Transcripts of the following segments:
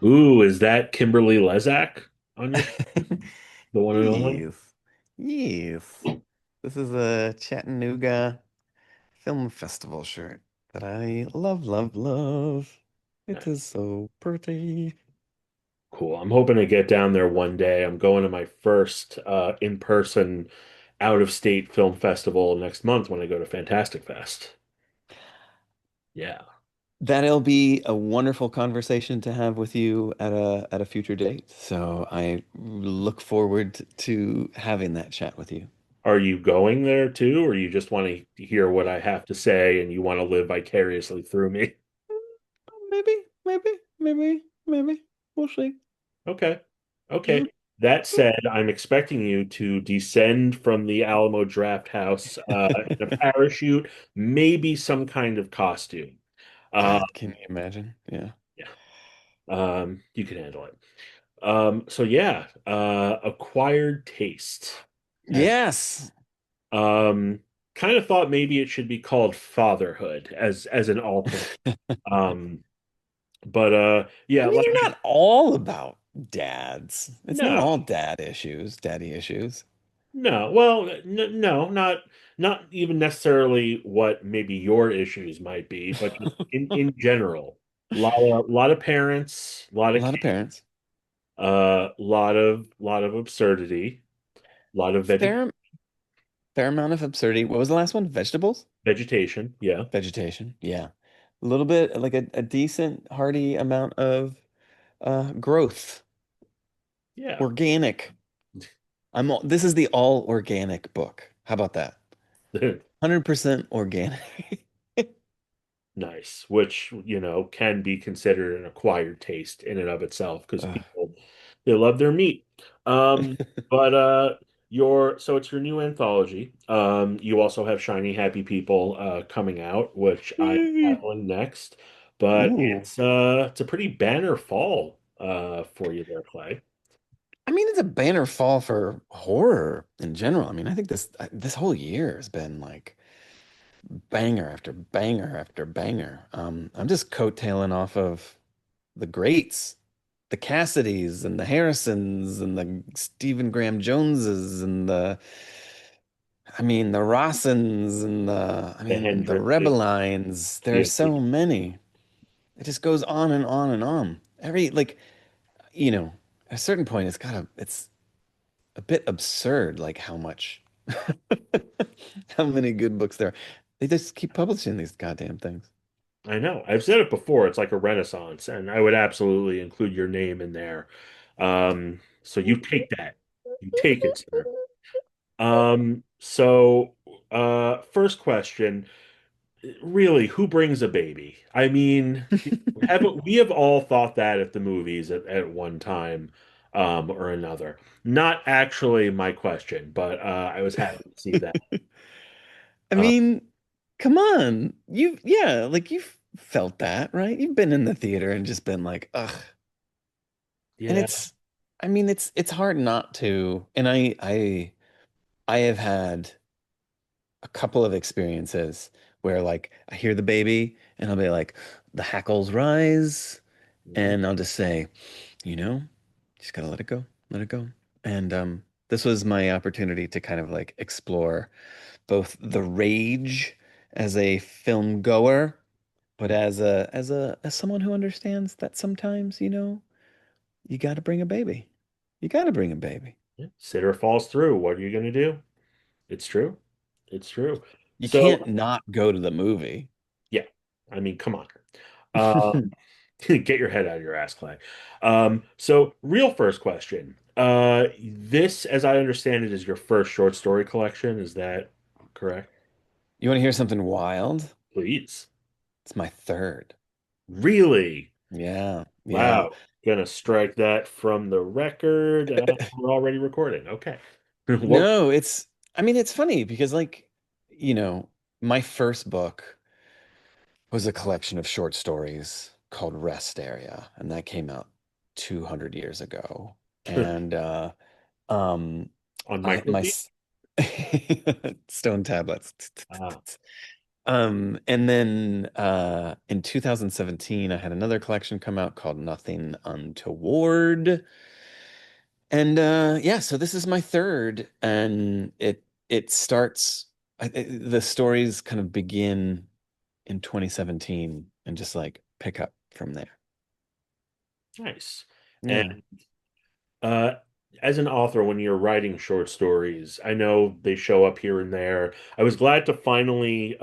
Ooh, is that Kimberly Lezak on your the one and only? Yes. Yes. This is a Chattanooga Film Festival shirt that I love, love, love. It is so pretty. Cool. I'm hoping to get down there one day. I'm going to my first in-person out-of-state film festival next month when I go to Fantastic Fest. Yeah. That'll be a wonderful conversation to have with you at a future date. So I look forward to having that chat with you. Are you going there too, or you just want to hear what I have to say and you want to live vicariously through me? Maybe, maybe. We'll see. Okay. Okay. Yeah. That said, I'm expecting you to descend from the Alamo Draft House in a parachute, maybe some kind of costume. Uh, God, can you imagine? Yeah. yeah. You can handle it. So yeah, acquired taste. As Yes. um, kind of thought maybe it should be called fatherhood as an alternate. Um, but I yeah, mean, like they're not all about dads. It's not no, all daddy issues. no. Well, no, not even necessarily what maybe your issues might be, but just in general, lot of parents, a lot A of lot of kids, parents. lot of absurdity, a lot of Fair, fair amount of absurdity. What was the last one? Vegetables? vegetation. Yeah, Vegetation. Yeah. A little bit, like a decent, hearty amount of growth. yeah. Organic. This is the all organic book. How about that? 100% organic. Nice, which, can be considered an acquired taste in and of itself because Ugh. people they love their meat. But it's your new anthology. You also have Shiny Happy People coming out, which I am Yay. tackling next. But Ooh. it's a pretty banner fall for you there, Clay. I mean, it's a banner fall for horror in general. I mean, I think this whole year has been like banger after banger after banger. I'm just coattailing off of the greats, the Cassidys and the Harrisons and the Stephen Graham Joneses and the Rossens and The the Hendrickses, Rebelines. There are the so many. It just goes on and on and on. You know, at a certain point, it's a bit absurd, like how much, how many good books there are. They just keep publishing these goddamn things. I know. I've said it before. It's like a renaissance, and I would absolutely include your name in there. So you take that. You take it, sir. First question, really, who brings a baby? I mean, haven't we have all thought that at the movies at one time, or another. Not actually my question, but I was happy to see that. I Uh, mean, come on. Yeah, like you've felt that, right? You've been in the theater and just been like, ugh. And yeah. it's hard not to. And I have had a couple of experiences where like I hear the baby and I'll be like, the hackles rise, Mhm. and I'll just say, you know, just gotta let it go, let it go. And this was my opportunity to kind of like explore both the rage as a film goer, but as someone who understands that sometimes, you gotta bring a baby. You gotta bring a baby. Yeah. Sitter falls through. What are you going to do? It's true. It's true. You can't So, not go to the movie. yeah, I mean, come on. Um, get your head out of your ass, Clay. So, real first question. This, as I understand it, is your first short story collection. Is that correct? You want to hear something wild? Please. It's my third. Really? Yeah, yeah. Wow. Gonna strike that from the record. We're already recording. Okay. What? No, it's funny because like, you know, my first book was a collection of short stories called Rest Area, and that came out 200 years ago. And um On I my microfiche? stone tablets. Ah, And then in 2017, I had another collection come out called Nothing Untoward. And yeah, so this is my third, and it starts the stories kind of begin in 2017 and just like pick up from there. Nice. And Yeah. Uh, as an author, when you're writing short stories, I know they show up here and there. I was glad to finally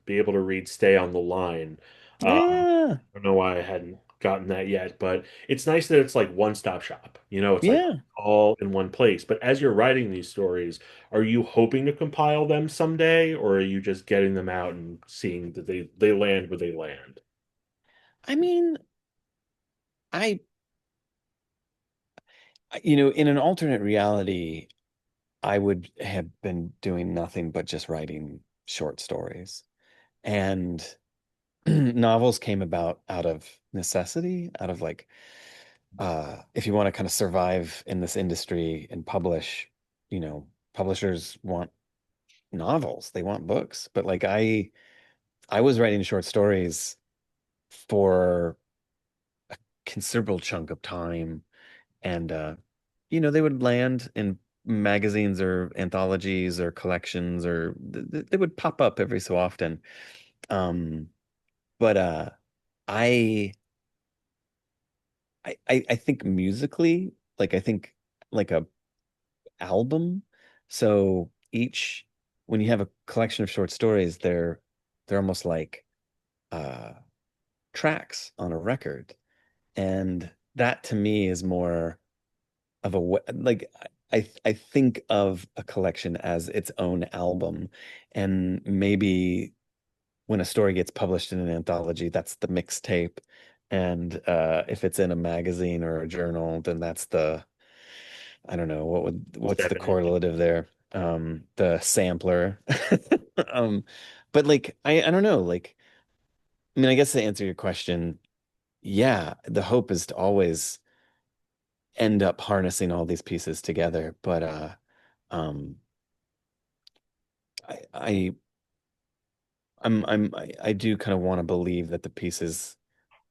be able to read Stay on the Line. Yeah. I don't know why I hadn't gotten that yet, but it's nice that it's like one-stop shop. It's like Yeah. all in one place. But as you're writing these stories, are you hoping to compile them someday, or are you just getting them out and seeing that they land where they land? I mean, I in an alternate reality, I would have been doing nothing but just writing short stories. And novels came about out of necessity, out of like if you want to kind of survive in this industry and publish, publishers want novels, they want books. But like I was writing short stories for considerable chunk of time, and they would land in magazines or anthologies or collections, or they would pop up every so often. Um, but I I think musically, like I think like a album. So each when you have a collection of short stories, they're almost like uh tracks on a record. And that to me is more of a like I think of a collection as its own album. And maybe when a story gets published in an anthology, that's the mixtape. And if it's in a magazine or a journal, then that's the I don't know what's the Step in. correlative there? The sampler. Um, but like I don't know, like I mean, I guess to answer your question, yeah, the hope is to always end up harnessing all these pieces together. But um I, I I do kind of want to believe that the pieces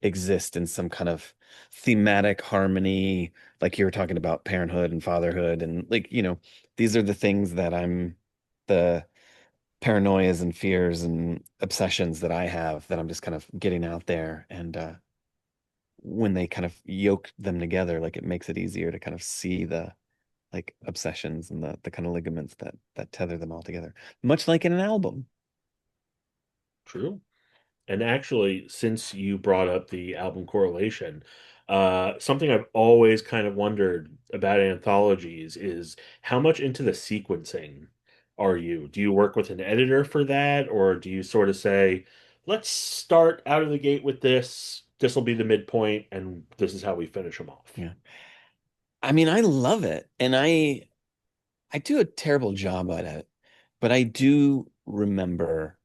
exist in some kind of thematic harmony, like you were talking about parenthood and fatherhood, and like, these are the things that the paranoias and fears and obsessions that I have that I'm just kind of getting out there. And when they kind of yoke them together, like it makes it easier to kind of see the like obsessions and the kind of ligaments that tether them all together, much like in an album. True. And actually, since you brought up the album correlation, something I've always kind of wondered about anthologies is how much into the sequencing are you? Do you work with an editor for that, or do you sort of say, let's start out of the gate with this, this will be the midpoint, and this is how we finish them off? Yeah. I mean, I love it. And I do a terrible job at it, but I do remember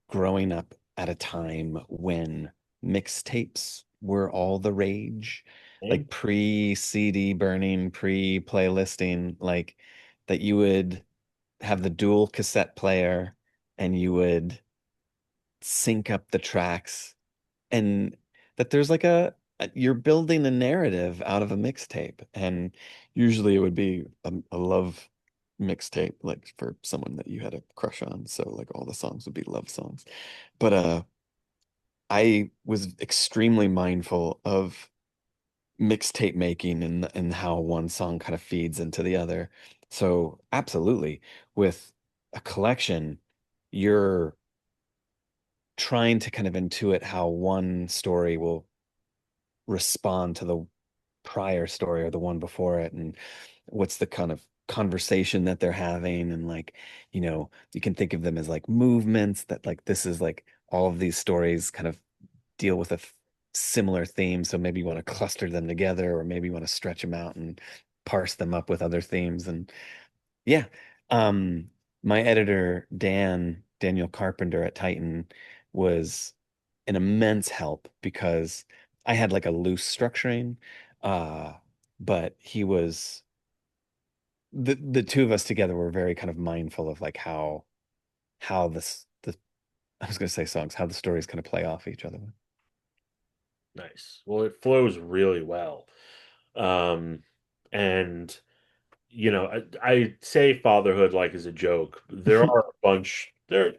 growing up at a time when mixtapes were all the rage, like And pre-CD burning, pre-playlisting, like that you would have the dual cassette player and you would sync up the tracks, and that there's like you're building a narrative out of a mixtape. And usually it would be a love mixtape, like for someone that you had a crush on, so like all the songs would be love songs. But I was extremely mindful of mixtape making and how one song kind of feeds into the other. So absolutely, with a collection, you're trying to kind of intuit how one story will respond to the prior story or the one before it, and what's the kind of conversation that they're having. And like, you can think of them as like movements, that like this is like all of these stories kind of deal with a similar theme, so maybe you want to cluster them together, or maybe you want to stretch them out and parse them up with other themes. And yeah. My editor, Daniel Carpenter at Titan, was an immense help because I had like a loose structuring. Uh, but he was the two of us together were very kind of mindful of like how this the I was gonna say songs, how the stories kind of play off each other. Nice. Well, it flows really well. Um, and I say fatherhood like as a joke. There are a bunch there.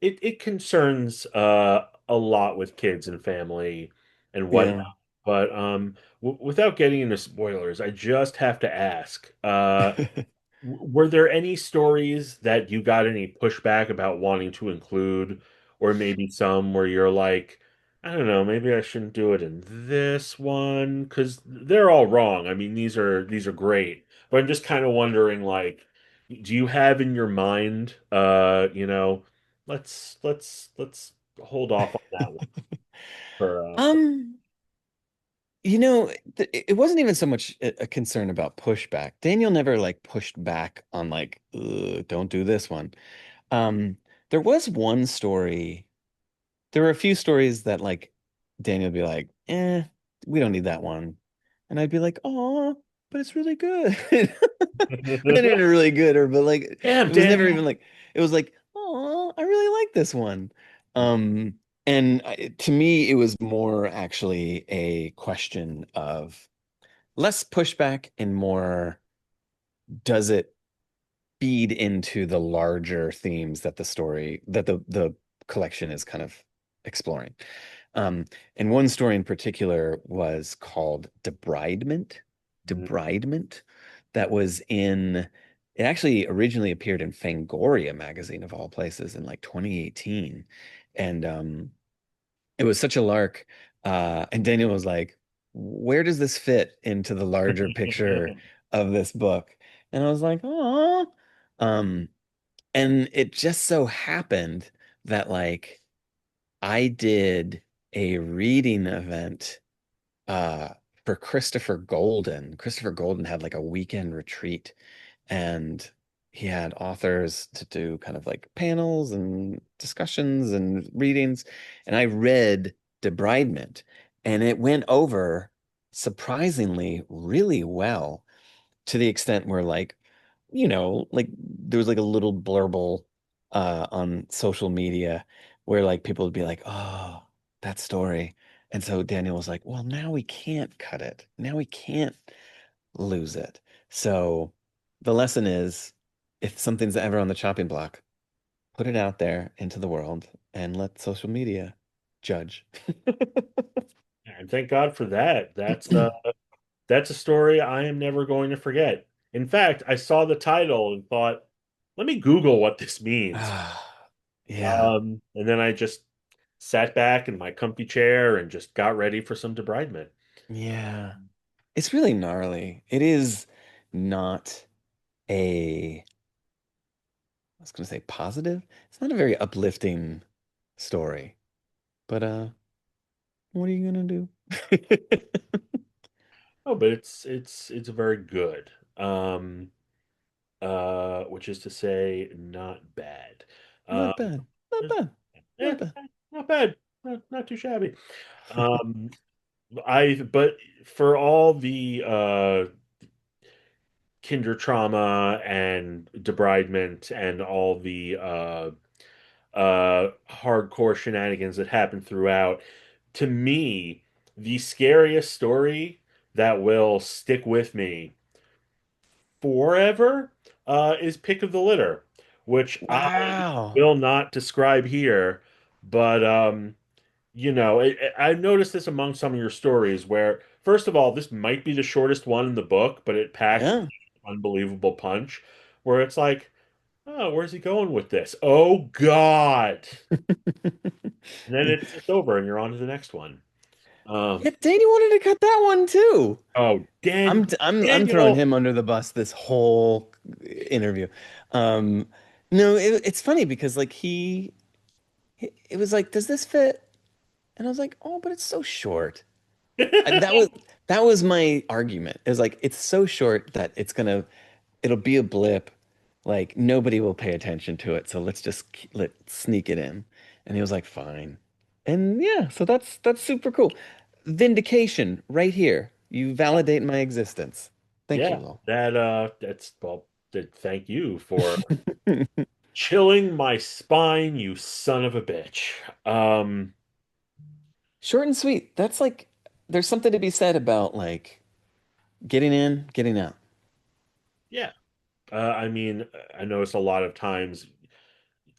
It concerns a lot with kids and family and whatnot. Yeah. But without getting into spoilers, I just have to ask, were there any stories that you got any pushback about wanting to include, or maybe some where you're like, I don't know, maybe I shouldn't do it in this one because they're all wrong. I mean, these are great, but I'm just kind of wondering, like, do you have in your mind, let's hold off on that one for Um, it wasn't even so much a concern about pushback. Daniel never like pushed back on like, "Ugh, don't do this one." Um, there was one story. There were a few stories that like Daniel would be like, we don't need that one. And I'd be like, oh, but it's really good. Not even really good, or but like Damn, it was never Daniel. even like it was like, oh, I really like this one. Um, to me, it was more actually a question of less pushback and more, does it feed into the larger themes that the collection is kind of exploring. Um, and one story in particular was called Debridement. Debridement, that was in, it actually originally appeared in Fangoria magazine of all places in like 2018. And it was such a lark. And Daniel was like, where does this fit into the larger picture of this book? And I was like, oh. Um, and it just so happened that like I did a reading event uh for Christopher Golden. Christopher Golden had like a weekend retreat, and he had authors to do kind of like panels and discussions and readings. And I read Debridement, and it went over surprisingly really well, to the extent where like, like there was like a little blurble on social media where like people would be like, oh, that story. And so Daniel was like, well, now we can't cut it. Now we can't lose it. So the lesson is, if something's ever on the chopping block, put it out there into the world and let social media judge. And thank God for that. That's a story I am never going to forget. In fact, I saw the title and thought, let me Google what this means. Ah, yeah. And then I just sat back in my comfy chair and just got ready for some debridement. Yeah. It's really gnarly. It is not a, I was going to say positive. It's not a very uplifting story. But what are you going to do? Oh, but it's very good. Which is to say, not bad. Um, Not bad. Not bad. yeah, Not bad. not bad. Not too shabby. Um, but for all the kinder trauma and debridement and all the hardcore shenanigans that happen throughout, to me, the scariest story that will stick with me forever is Pick of the Litter, which I Wow. will not describe here, but I've noticed this among some of your stories where, first of all, this might be the shortest one in the book, but it packs Yeah. unbelievable punch, where it's like, oh, where's he going with this? Oh God. And then it's over and you're on to the next one. Um, Yeah, Danny wanted to cut that one too. oh, I'm throwing Daniel. him under the bus this whole interview. Um, no, it's funny because like it was like, does this fit? And I was like, oh, but it's so short. That was my argument. It was like, it's so short that it'll be a blip. Like nobody will pay attention to it. So let's just let sneak it in. And he was like, fine. And yeah, so that's super cool. Vindication right here. You validate my existence. Thank you, Yeah, Lowell. that's well, thank you for Chilling my spine, you son of a bitch. Um, Short and sweet. That's like, there's something to be said about like getting in, getting out. yeah. I mean, I notice a lot of times,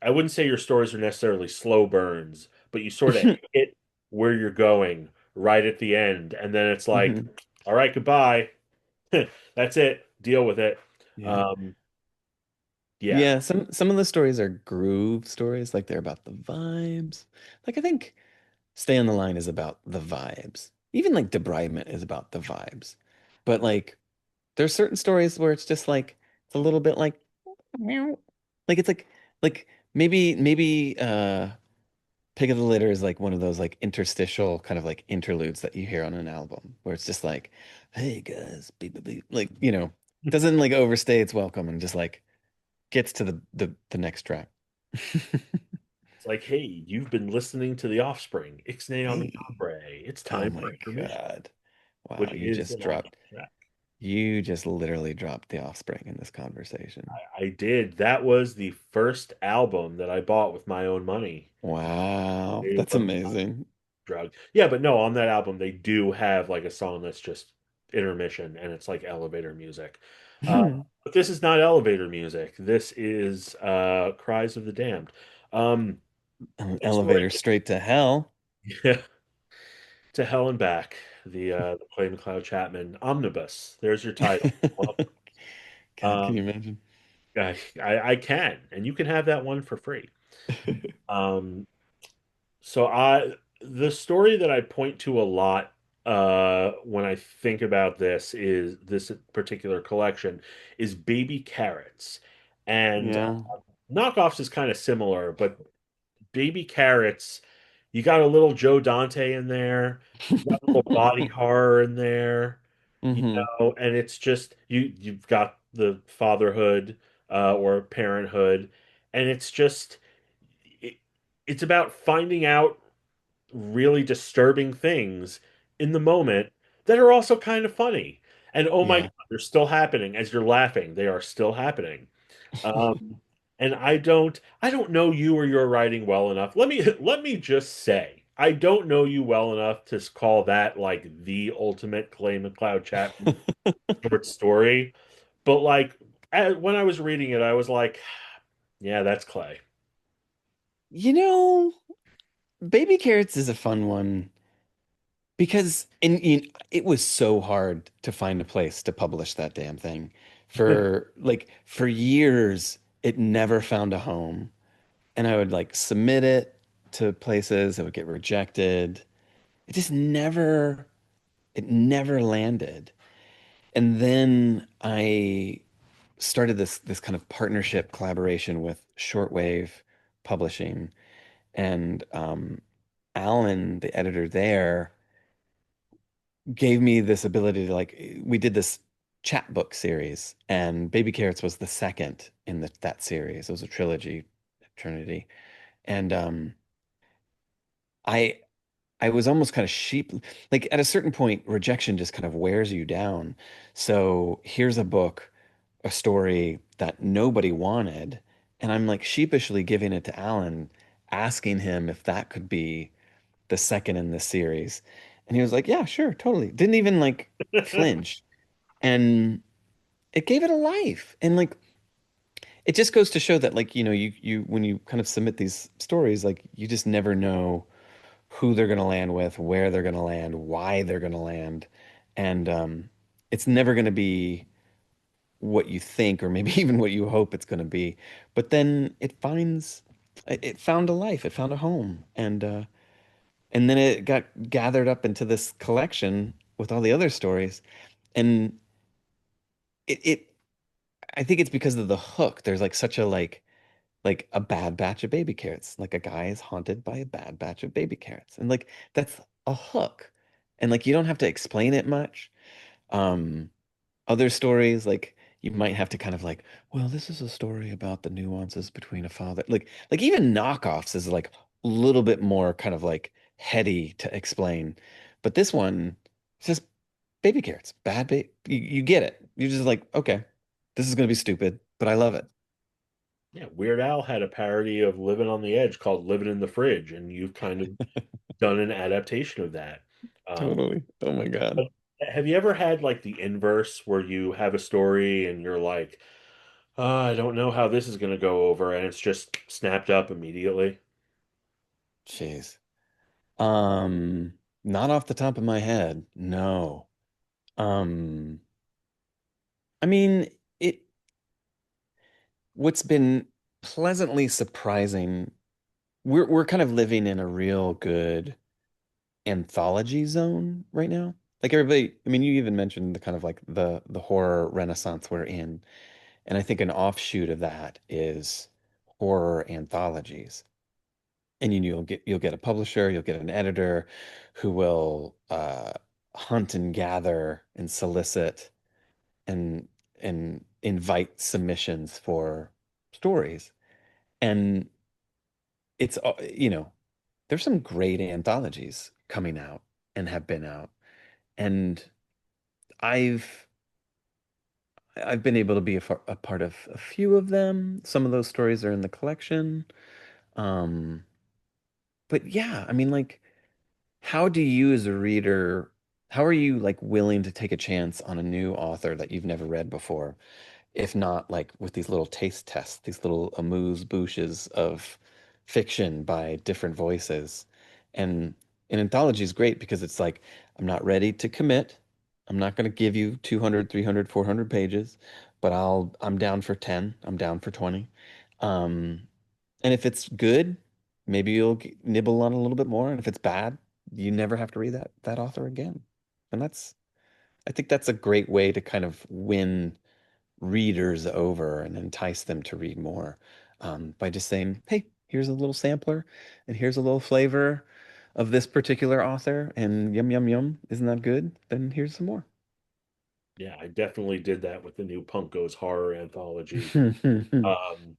I wouldn't say your stories are necessarily slow burns, but you sort of hit where you're going right at the end. And then it's like, hmm all right, goodbye. That's it. Deal with it. Yeah. Um, yeah. Yeah, some of the stories are groove stories, like they're about the vibes. Like I think Stay on the Line is about the vibes. Even like Debridement is about the vibes. But like there's certain stories where it's just like it's a little bit like meow. Like it's like maybe Pig of the Litter is like one of those like interstitial kind of like interludes that you hear on an album where it's just like, hey guys, beep beep beep. Like, doesn't like overstay its welcome and just like gets to the next track. It's like, hey, you've been listening to The Offspring, Ixnay on Hey, Macabre. It's oh time for my intermission, God. Wow, which is an awesome track. you just literally dropped The Offspring in this conversation. I did. That was the first album that I bought with my own money. Wow, It that's was amazing. drug. Yeah, but no, on that album they do have like a song that's just intermission and it's like elevator music. Uh, but this is not elevator music. This is Cries of the Damned. Um, An that story, elevator straight to hell. yeah, to hell and back. The Clay McLeod Chapman omnibus. There's your title. God, can Um, you imagine? I can, and you can have that one for free. Um, So the story that I point to a lot when I think about this particular collection is Baby Carrots. And Yeah. Knockoffs is kind of similar, but Baby Carrots, you got a little Joe Dante in there, you got a little body horror in there, hmm and it's just you've got the fatherhood or parenthood, and it's just it, it's about finding out really disturbing things in the moment that are also kind of funny. And oh my God, Yeah. they're still happening as you're laughing. They are still happening. Um, and I don't know you or your writing well enough. Let me just say, I don't know you well enough to call that like the ultimate Clay McLeod Chapman short story. But like when I was reading it, I was like, yeah, that's Clay. You know, Baby Carrots is a fun one because it was so hard to find a place to publish that damn thing. For years, it never found a home. And I would like submit it to places, it would get rejected. It just never landed. And then I started this kind of partnership collaboration with Shortwave Publishing, and Alan, the editor there, gave me this ability to like we did this chapbook series, and Baby Carrots was the second in that series. It was a trilogy, Trinity, and I I was almost kind of sheep. Like at a certain point, rejection just kind of wears you down. So here's a book, a story that nobody wanted, and I'm like sheepishly giving it to Alan, asking him if that could be the second in this series. And he was like, "Yeah, sure, totally." Didn't even like flinch. And it gave it a life. And like it just goes to show that like, you when you kind of submit these stories, like you just never know who they're going to land with, where they're going to land, why they're going to land. And it's never going to be what you think or maybe even what you hope it's going to be. But then it found a life, it found a home. And then it got gathered up into this collection with all the other stories. And it I think it's because of the hook. There's like such a like a bad batch of baby carrots. Like a guy is haunted by a bad batch of baby carrots. And like that's a hook. And like you don't have to explain it much. Um Other stories like you might have to kind of like, well, this is a story about the nuances between a father. Like even knockoffs is like a little bit more kind of like heady to explain. But this one, it's just baby carrots. Bad baby. You get it. You're just like, okay, this is gonna be stupid, but I love it. Yeah, Weird Al had a parody of Living on the Edge called Living in the Fridge, and you've kind of done an adaptation of that. Um, Totally. Oh my God. but have you ever had like the inverse where you have a story and you're like, I don't know how this is going to go over, and it's just snapped up immediately? Jeez. Not off the top of my head. No. Um, I mean, it what's been pleasantly surprising, we're kind of living in a real good anthology zone right now. Like everybody, I mean, you even mentioned the kind of like the horror renaissance we're in. And I think an offshoot of that is horror anthologies. And you'll get a publisher, you'll get an editor who will hunt and gather and solicit and invite submissions for stories. And it's there's some great anthologies coming out and have been out. And I've I've been able to be a part of a few of them. Some of those stories are in the collection. Um, but yeah, I mean, like, how do you as a reader, how are you like willing to take a chance on a new author that you've never read before? If not like with these little taste tests, these little amuse-bouches of fiction by different voices. And an anthology is great because it's like, I'm not ready to commit. I'm not going to give you 200, 300, 400 pages, but I'm down for 10. I'm down for 20. Um, and if it's good, maybe you'll nibble on it a little bit more. And if it's bad, you never have to read that author again. And I think that's a great way to kind of win readers over and entice them to read more by just saying, hey, here's a little sampler and here's a little flavor of this particular author, and yum, yum, yum. Isn't that good? Then here's some more. Yeah, I definitely did that with the new Punk Goes Horror anthology.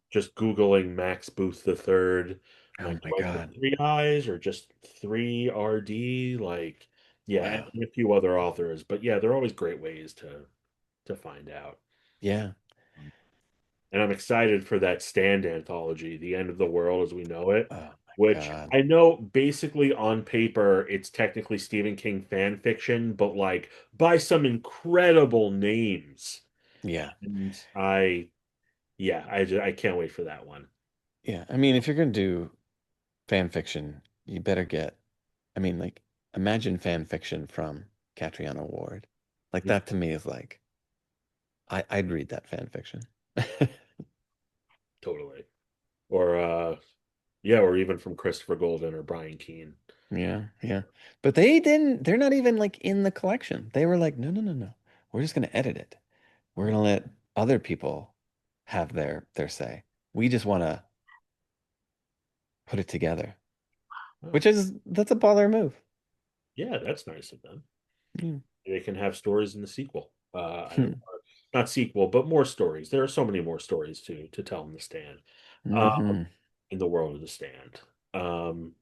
Just Googling Max Booth the third. I'm Oh like, my do I put God. three eyes or just three RD? Like, yeah, Wow. and a few other authors. But yeah, they're always great ways to find out. Yeah. And I'm excited for that Stand anthology, The End of the World as We Know It, Oh my which God. I know basically on paper it's technically Stephen King fan fiction, but like by some incredible names. Yeah. And I can't wait for that one. Yeah. I mean, if you're going to do fan fiction, you better I mean, like, imagine fan fiction from Catriona Ward. Like, Yeah, that to me is like, I'd read that fan fiction. totally. Or yeah, or even from Christopher Golden or Brian Keene. Yeah, yeah. But they're not even like in the collection. They were like, no, no, no, no. We're just gonna edit it. We're gonna let other people have their say. We just wanna put it together. Oh, That's a baller move. yeah, that's nice of them. Mm. They can have stories in the sequel. Not sequel, but more stories. There are so many more stories to tell in the stand, uh, Hmm. in the world of the stand,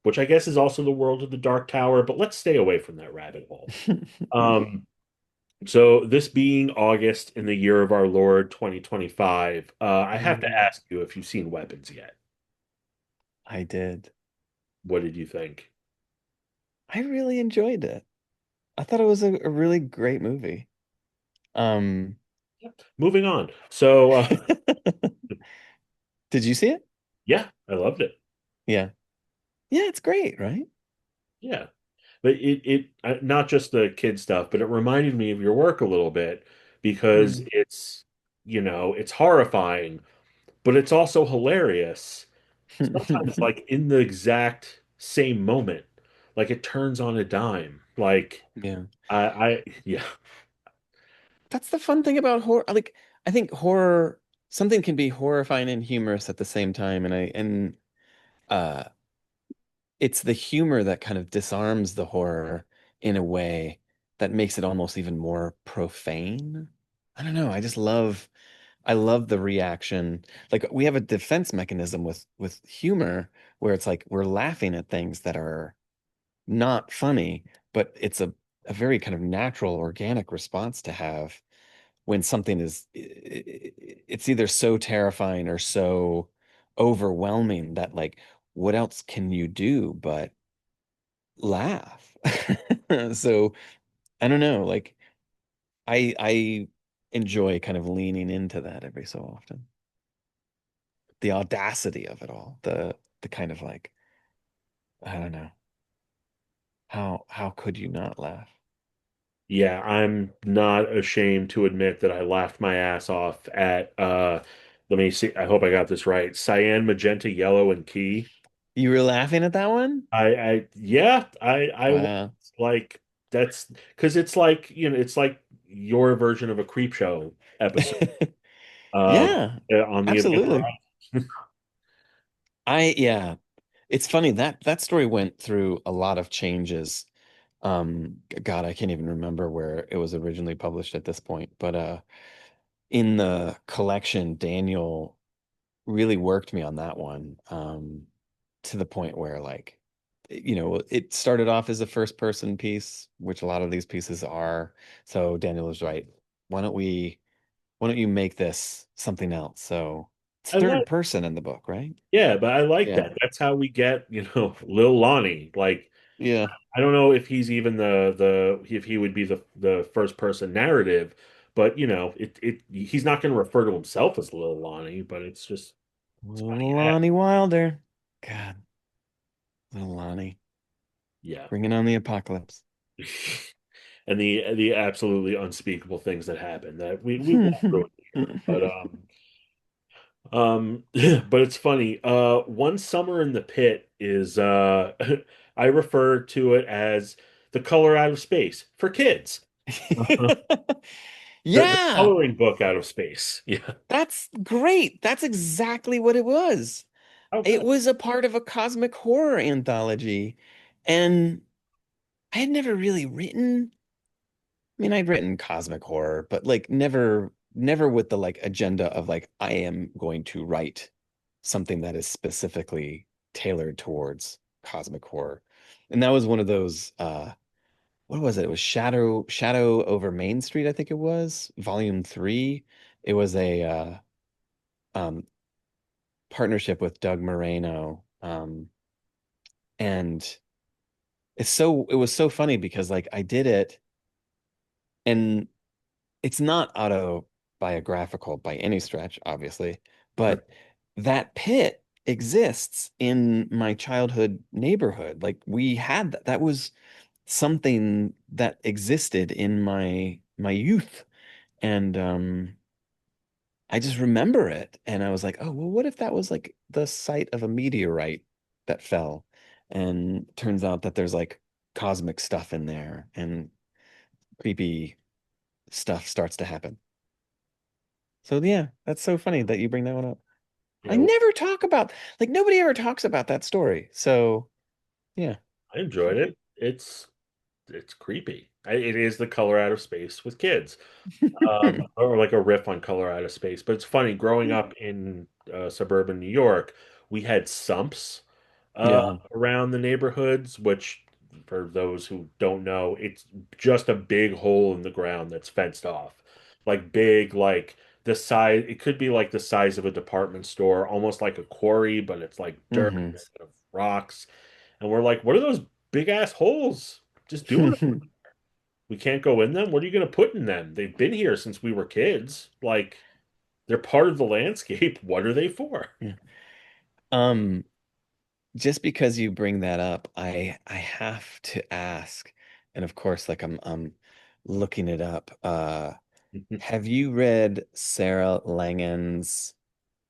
which I guess is also the world of the Dark Tower. But let's stay away from that rabbit hole. Um, so this being August in the year of our Lord 2025, I have to Mhm. ask you if you've seen Weapons yet. I did. What did you think? I really enjoyed it. I thought it was a really great movie. Um, Moving on. So did you see it? yeah, I loved it. Yeah. Yeah, it's great, right? Yeah. But not just the kid stuff, but it reminded me of your work a little bit because Mm. it's horrifying, but it's also hilarious. Sometimes like in the exact same moment. Like it turns on a dime. Like Yeah. yeah. That's the fun thing about horror. Like, I think horror, something can be horrifying and humorous at the same time. Uh, it's the humor that kind of disarms the horror in a way that makes it almost even more profane. I don't know. I love the reaction. Like, we have a defense mechanism with humor where it's like we're laughing at things that are not funny, but it's a very kind of natural, organic response to have when something is it's either so terrifying or so overwhelming that like what else can you do but laugh? So I don't know, like I enjoy kind of leaning into that every so often. The audacity of it all, the kind of like, I don't know, how could you not laugh? Yeah, I'm not ashamed to admit that I laughed my ass off at let me see, I hope I got this right. Cyan, magenta, yellow, and key. You were laughing at that one? Yeah, I was Wow. like, that's because it's like, it's like your version of a creep show episode um Yeah, on the event absolutely. horizon. Yeah, it's funny that that story went through a lot of changes. God, I can't even remember where it was originally published at this point, but in the collection, Daniel really worked me on that one, to the point where like, it started off as a first person piece, which a lot of these pieces are. So Daniel was right. Why don't we, why don't you make this something else? So it's I third like person in the book, right? Yeah, but I like Yeah. that. That's how we get, Lil Lonnie. Like, Yeah. I don't know if he's even if he would be the first person narrative, but he's not going to refer to himself as Lil Lonnie, but it's funny. Lonnie Wilder. God, little Lonnie. Yeah. Bringing on the apocalypse. And the absolutely unspeakable things that happen that we won't ruin here. But it's funny. One summer in the pit is I refer to it as the color out of space for kids. The Yeah, coloring book out of space. Yeah. that's great. That's exactly what it was. Oh, It good. was a part of a cosmic horror anthology. And I had never really written, I mean, I'd written cosmic horror, but like never with the like agenda of like, I am going to write something that is specifically tailored towards cosmic horror. And that was one of those, what was it? It was Shadow over Main Street, I think it was, volume 3. It was a um partnership with Doug Moreno. And it was so funny because like I did it and it's not autobiographical by any stretch, obviously, but that pit exists in my childhood neighborhood. Like we had that. That was something that existed in my youth. And I just remember it. And I was like, oh, well, what if that was like the site of a meteorite that fell? And turns out that there's like cosmic stuff in there and creepy stuff starts to happen. So yeah, that's so funny that you bring that one up. I Yeah, never talk about, like nobody ever talks about that story. So yeah. I enjoyed it. It's creepy. It is the color out of space with kids. Or like a riff on Color Out of Space. But it's funny, growing up in suburban New York, we had sumps Yeah. around the neighborhoods, which, for those who don't know, it's just a big hole in the ground that's fenced off. Like big, like the size, it could be like the size of a department store, almost like a quarry, but it's like dirt Hmm. instead of rocks. And we're like, what are those big ass holes just doing? We can't go in them. What are you going to put in them? They've been here since we were kids. Like, they're part of the landscape. What are they for? Yeah. Um, just because you bring that up, I have to ask, and of course, like I'm looking it up. Have you read Sarah Langen's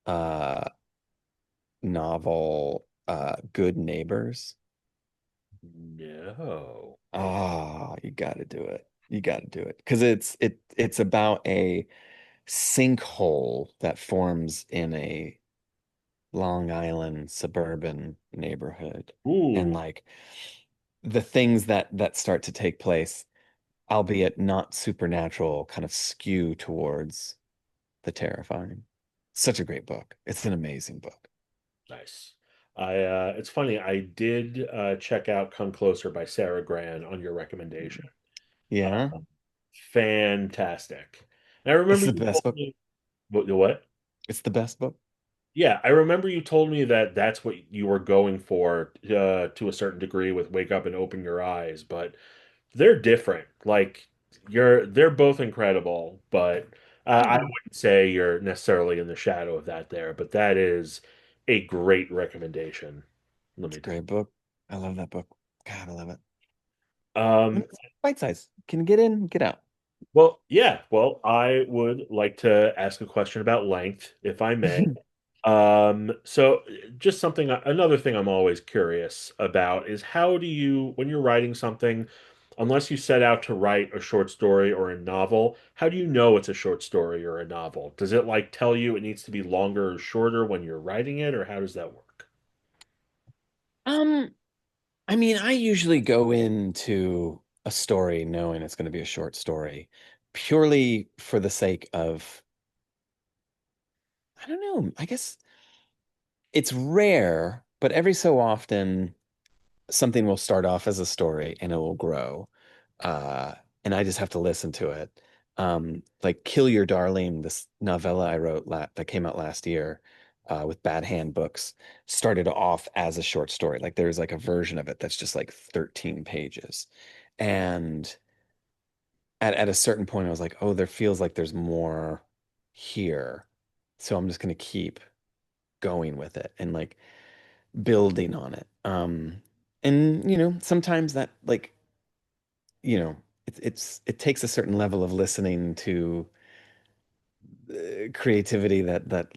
uh novel Good Neighbors? No. Oh, you got to do it. You got to do it because it's about a sinkhole that forms in a Long Island suburban neighborhood, and Ooh, like the things that start to take place, albeit not supernatural, kind of skew towards the terrifying. Such a great book. It's an amazing book. nice. It's funny. I did check out "Come Closer" by Sarah Gran on your recommendation. Yeah, Fantastic. And I it's remember the you best told book. me what? It's the best book. Yeah, I remember you told me that that's what you were going for to a certain degree with Wake Up and Open Your Eyes, but they're different. Like they're both incredible, but I Yeah. wouldn't say you're necessarily in the shadow of that there, but that is a great recommendation. Let It's me a tell great book. I love that book. God, I love it. you. And it's bite size. Can get in, get out. Well, yeah. Well, I would like to ask a question about length, if I may. So just something, another thing I'm always curious about is how do you, when you're writing something, unless you set out to write a short story or a novel, how do you know it's a short story or a novel? Does it like tell you it needs to be longer or shorter when you're writing it, or how does that work? Um, I mean, I usually go into a story knowing it's going to be a short story purely for the sake of, I don't know, I guess it's rare, but every so often something will start off as a story and it will grow. Uh, and I just have to listen to it. Like Kill Your Darling, this novella I wrote that came out last year with Bad Hand Books, started off as a short story. Like there's like a version of it that's just like 13 pages. And at a certain point, I was like, oh, there feels like there's more here. So I'm just going to keep going with it and like building on it. And sometimes that like, it takes a certain level of listening to creativity that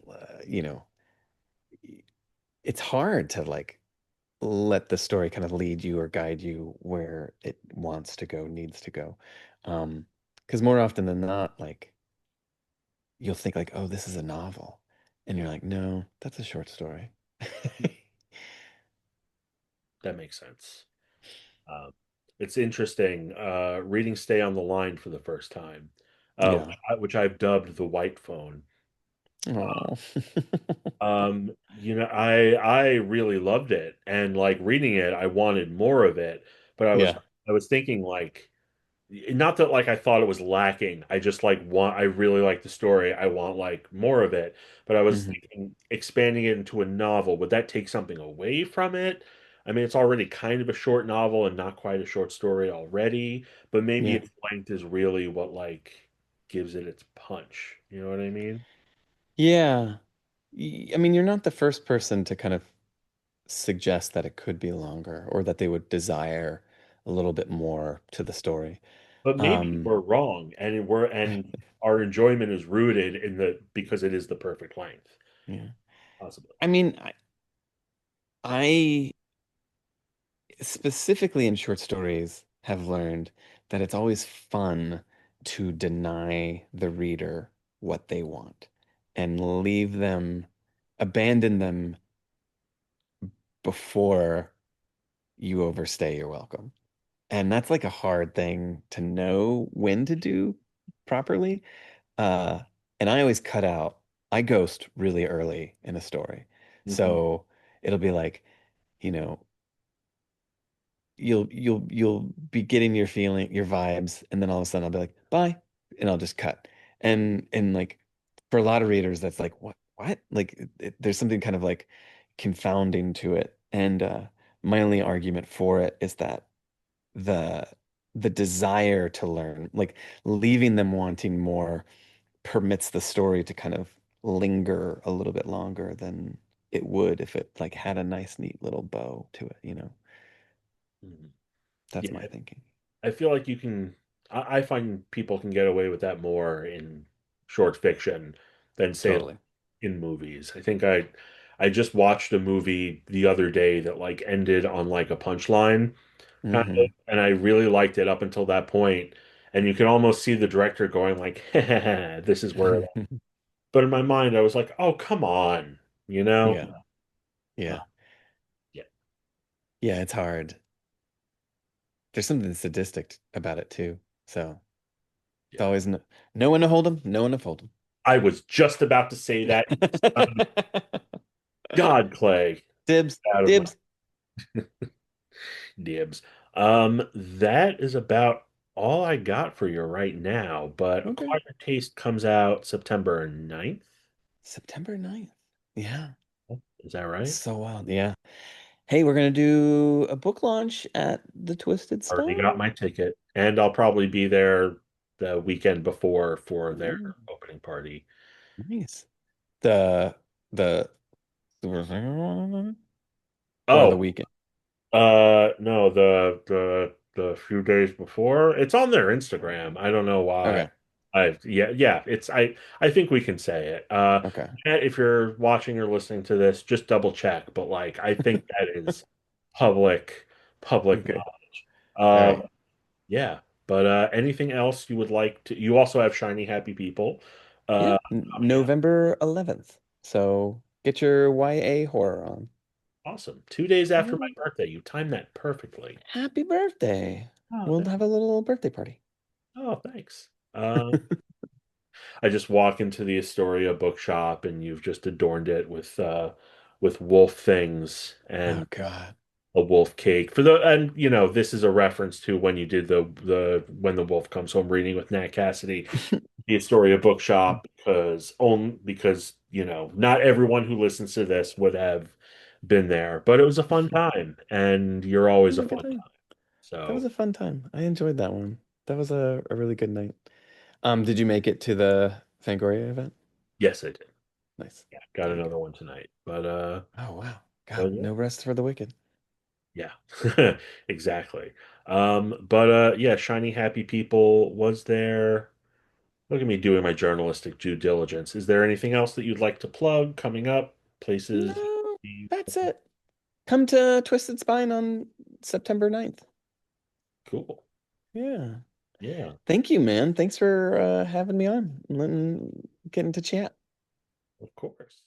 it's hard to like let the story kind of lead you or guide you where it wants to go, needs to go. Because more often than not, like you'll think like, oh, this is a novel. And you're like, no, that's a short story. That makes sense. Um, it's interesting reading Stay on the Line for the first time, Yeah. which I've dubbed the white phone. Oh. I really loved it, and like reading it, I wanted more of it, but Yeah. I was thinking like not that like I thought it was lacking. I just like want I really like the story. I want like more of it. But I was Hmm. thinking expanding it into a novel, would that take something away from it? I mean, it's already kind of a short novel and not quite a short story already, but maybe Yeah. its length is really what like gives it its punch. You know what I mean? Yeah. I mean, you're not the first person to kind of suggest that it could be longer or that they would desire a little bit more to the story. But maybe Um, we're wrong, and our enjoyment is rooted in the because it is the perfect length, yeah. possibly. I mean, I specifically in short stories have learned that it's always fun to deny the reader what they want and leave them, abandon them before you overstay your welcome. And that's like a hard thing to know when to do properly. Uh, and I always cut out, I ghost really early in a story. Hmm. So it'll be like, you know, you'll be getting your feeling, your vibes, and then all of a sudden I'll be like, bye, and I'll just cut. And like for a lot of readers, that's like, what? Like there's something kind of like confounding to it. And my only argument for it is that the the desire to learn, like leaving them wanting more, permits the story to kind of linger a little bit longer than it would if it like had a nice, neat little bow to it. Hmm. That's my Yeah, thinking. I feel like you can. I find people can get away with that more in short fiction than say like, Totally. in movies. I just watched a movie the other day that like ended on like a punchline kind of, Hmm. and I really liked it up until that point. And you can almost see the director going like, "This is where." But in my mind, I was like, "Oh, come on," you know? Yeah. Uh, Yeah. yeah, Yeah, it's hard. There's something sadistic about it too. So it's yeah. always no one to hold them, no one to fold I was just about to say that. them. God, Clay, Dibs, out of my dibs. dibs. That is about all I got for you right now, but Okay. Acquired Taste comes out September 9th. September 9th. Yeah. Is that right? So wild. Yeah. Hey, we're gonna do a book launch at the Twisted Already got Spine. my ticket, and I'll probably be there the weekend before for their Ooh, opening party. nice. The the Super Singer one or the Oh, weekend? no, the few days before. It's on their Instagram. I don't know why. Okay. Yeah, I think we can say it. Okay. Matt, if you're watching or listening to this, just double check. But like, I think that is public public Okay. knowledge. All Um, right. yeah. But anything else you would like to? You also have Shiny Happy People Yeah. coming out. November 11th. So get your YA horror on. Awesome. 2 days after my Yeah. birthday. You timed that perfectly. Happy birthday. Oh, We'll have a little birthday party. thanks. I just walk into the Astoria bookshop and you've just adorned it with wolf things Oh and God. a wolf cake. For the and you know, this is a reference to when you did the When the Wolf Comes Home reading with Nat Cassidy, the Astoria bookshop, because not everyone who listens to this would have been there, but it was a fun time and you're That always was a a good fun time. time. That was So a fun time. I enjoyed that one. That was a really good night. Did you make it to the Fangoria event? yes, I did. Nice. Yeah, got Very another good. one tonight. Oh wow. God, But yeah. no rest for the wicked. Yeah, exactly. But yeah, Shiny Happy People was there. Look at me doing my journalistic due diligence. Is there anything else that you'd like to plug coming up? Places? No, that's it. Come to Twisted Spine on September 9th. Cool. Yeah. Yeah, Thank you, man. Thanks for having me on and getting to chat. of course.